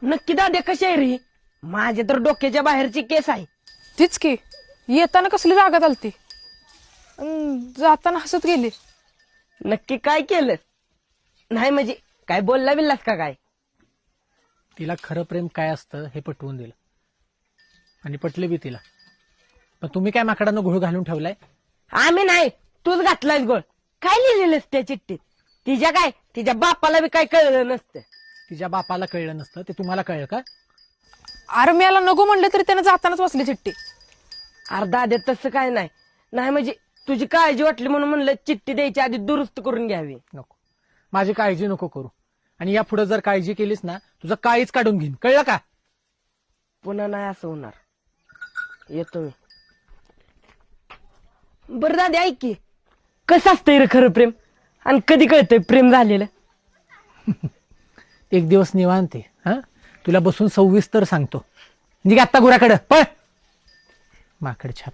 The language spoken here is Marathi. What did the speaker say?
नक्की दाद्या कशी आहे रे? माझ्या तर डोक्याच्या बाहेरची केस आहे. तीच की येताना कसली रागात आलती जाताना हसत गेली. नक्की काय केलं? नाही म्हणजे काय बोलला बिल्लास का काय? तिला खरं प्रेम काय असतं हे पटवून दिलं आणि पटले बी तिला. पण तुम्ही काय माकडानं घोळ घालून ठेवलाय? आम्ही नाही, तूच घातलास गोळ. काय लिहिलेलंस त्या चिठ्ठीत? तिच्या बापाला बी काय कळलं नसतं. तिच्या बापाला कळलं नसतं ते तुम्हाला कळलं का? अरे मी याला नको म्हणलं तरी त्यानं जातानाच वाचली चिठ्ठी. अरे दाद्या तसं काय नाही. नाही म्हणजे तुझी काळजी वाटली म्हणून म्हणलं चिठ्ठी द्यायच्या आधी दुरुस्त करून घ्यावी. नको, माझी काळजी नको करू. आणि या पुढे जर काळजी केलीस ना तुझं काळीच काढून घेईन, कळलं का? पुन्हा नाही असं होणार. येतो मी. बरं दादी ऐक की, कसं असतंय रे खरं प्रेम? आणि कधी कळतंय प्रेम झालेलं? एक दिवस निवांत आहे. हा, तुला बसून 26 तर सांगतो. निघ आत्ता गुराकडं पळ. माकड छाप.